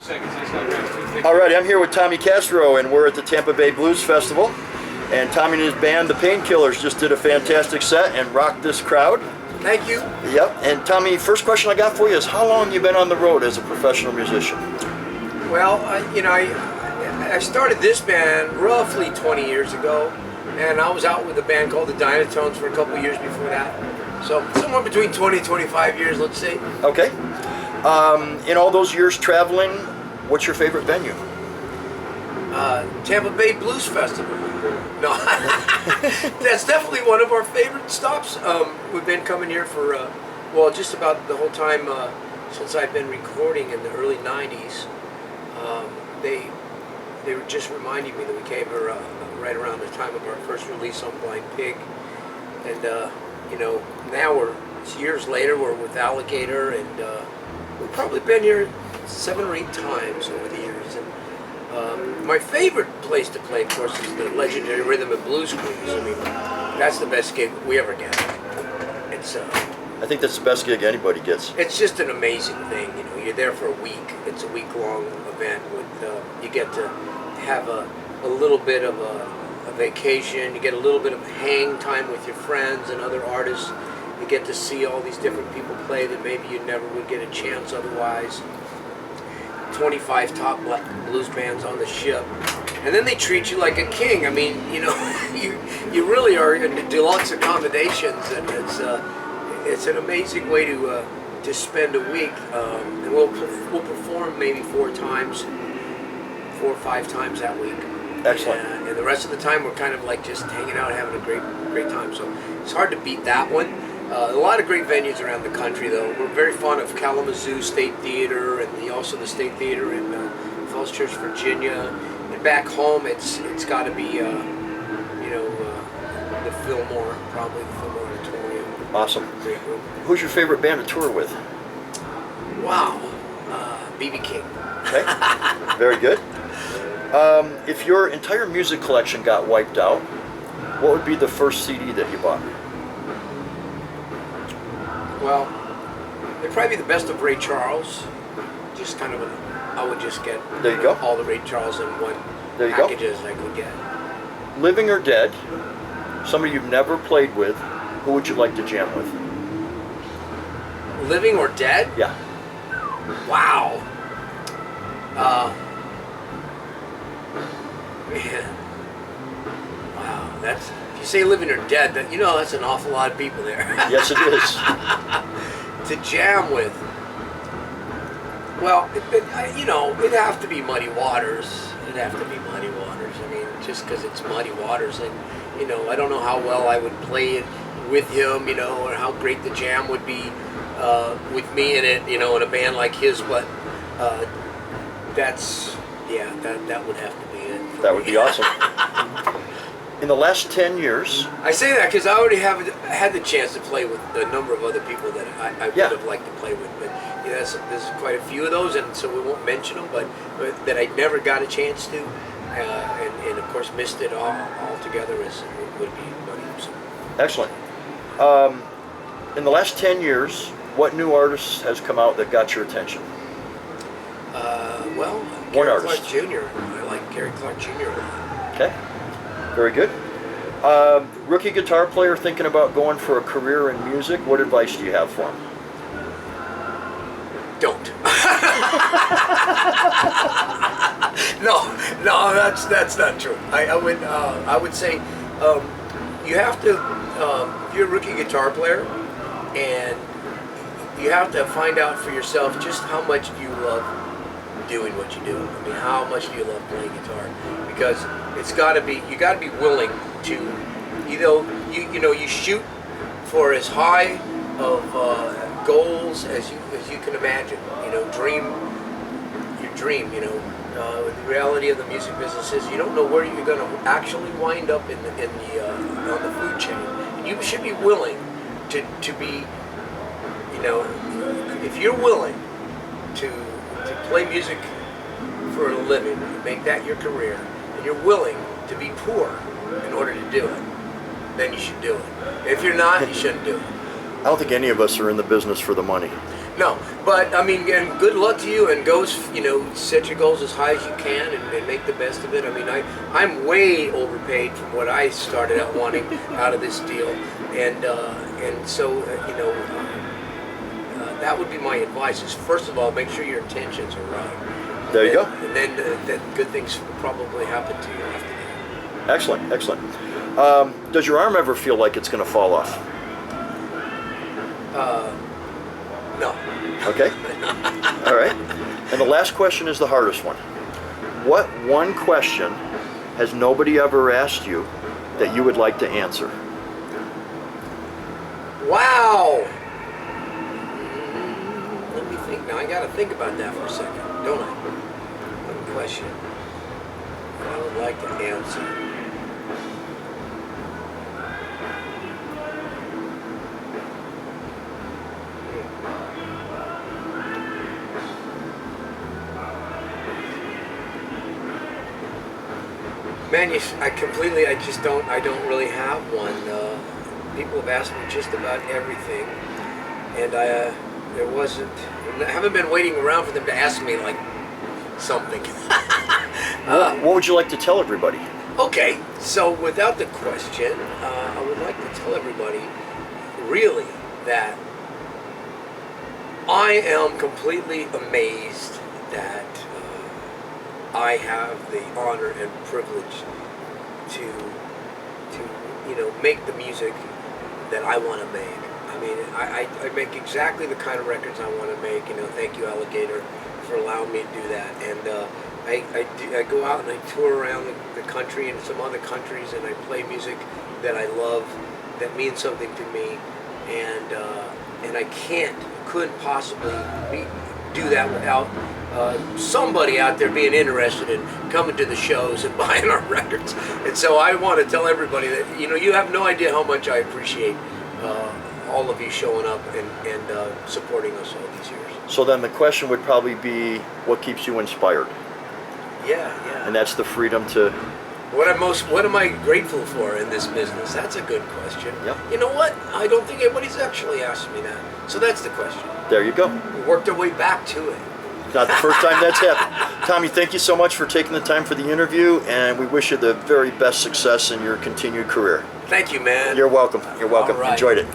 Alrighty, I'm here with Tommy Castro, and we're at the Tampa Bay Blues Festival. And Tommy and his band, the Painkillers, just did a fantastic set and rocked this crowd. Thank you. Yep. And Tommy, first question I got for you is, how long have you been on the road as a professional musician? Well, I started this band roughly 20 years ago, and I was out with a band called the Dynatones for a couple of years before that. So somewhere between 20 and 25 years, let's say. Okay. In all those years traveling, what's your favorite venue? Tampa Bay Blues Festival. No, that's definitely one of our favorite stops. We've been coming here for, well, just about the whole time since I've been recording in the early 90s. They were just reminding me that we came here right around the time of our first release on Blind Pig. And, now it's years later, we're with Alligator, and we've probably been here 7 or 8 times over the years. And my favorite place to play, of course, is the legendary Rhythm and Blues Cruise. I mean, that's the best gig we ever get. It's I think that's the best gig anybody gets. It's just an amazing thing. You're there for a week. It's a week-long event. You get to have a little bit of a vacation. You get a little bit of hang time with your friends and other artists. You get to see all these different people play that maybe you never would get a chance otherwise. 25 top blues bands on the ship, and then they treat you like a king. I mean, you really are in deluxe accommodations, and it's an amazing way to spend a week. And we'll perform maybe 4 or 5 times that week. Excellent. And the rest of the time we're kind of like just hanging out, having a great time. So it's hard to beat that one. A lot of great venues around the country, though. We're very fond of Kalamazoo State Theater, and also the State Theater in Falls Church, Virginia. And back home, it's got to be, the Fillmore, probably the Fillmore Auditorium. Awesome. Great room. Who's your favorite band to tour with? Wow, B.B. King. Okay. Very good. If your entire music collection got wiped out, what would be the first CD that you bought? Well, it'd probably be the best of Ray Charles. Just kind of I would just get there you go. All the Ray Charles in one there you packages go. I could get. Living or dead, somebody you've never played with, who would you like to jam with? Living or dead? Yeah. Wow. Man. Wow, that's, if you say living or dead, that's an awful lot of people there. Yes, it is. To jam with. Well, it'd have to be Muddy Waters. It'd have to be Muddy Waters. I mean, just because it's Muddy Waters, and I don't know how well I would play it with him, or how great the jam would be with me in it, in a band like his. But that would have to be it. That would be awesome. In the last 10 years... I say that because I already have had the chance to play with a number of other people that I would have liked to play with. But there's quite a few of those, and so we won't mention them, but that I never got a chance to, and of course missed it all together would be money. So. Excellent. In the last 10 years, what new artist has come out that got your attention? Well, One Gary artist. Clark Jr. I like Gary Clark Jr. a lot. Okay. Very good. Rookie guitar player thinking about going for a career in music, what advice do you have for him? Don't. No, that's not true. I would say you have to, if you're a rookie guitar player, and you have to find out for yourself just how much you love doing what you do. I mean, how much do you love playing guitar? Because you got to be willing to, you shoot for as high of goals as you can imagine. Dream your dream. The reality of the music business is you don't know where you're going to actually wind up on the food chain. And you should be willing to be, if you're willing to play music for a living, make that your career, and you're willing to be poor in order to do it, then you should do it. If you're not, you shouldn't do it. I don't think any of us are in the business for the money. No, But I mean, and good luck to you, and set your goals as high as you can, and make the best of it. I mean, I'm way overpaid from what I started out wanting out of this deal, and so that would be my advice. Is first of all, make sure your intentions are right. There you go. And then good things will probably happen to you after that. Excellent, excellent. Does your arm ever feel like it's going to fall off? No. Okay. All right. And the last question is the hardest one. What one question has nobody ever asked you that you would like to answer? Wow. Let me think. Now I got to think about that for a second, don't I? One question I would like to answer. Man, I don't really have one. People have asked me just about everything, and I haven't been waiting around for them to ask me like something. What would you like to tell everybody? Okay, so without the question, I would like to tell everybody really that I am completely amazed that I have the honor and privilege to make the music that I want to make. I mean, I make exactly the kind of records I want to make. Thank you, Alligator, for allowing me to do that. And I go out and I tour around the country and some other countries, and I play music that I love, that means something to me, and I couldn't possibly do that without somebody out there being interested in coming to the shows and buying our records. And so I want to tell everybody that you have no idea how much I appreciate all of you showing up and supporting us all these years. So then the question would probably be, what keeps you inspired? Yeah. And that's the freedom to... What am I grateful for in this business? That's a good question. Yep. You know what? I don't think anybody's actually asked me that. So that's the question. There you go. We worked our way back to it. Not the first time that's happened. Tommy, thank you so much for taking the time for the interview, and we wish you the very best success in your continued career. Thank you, man. You're welcome. You're welcome. All right. Enjoyed it.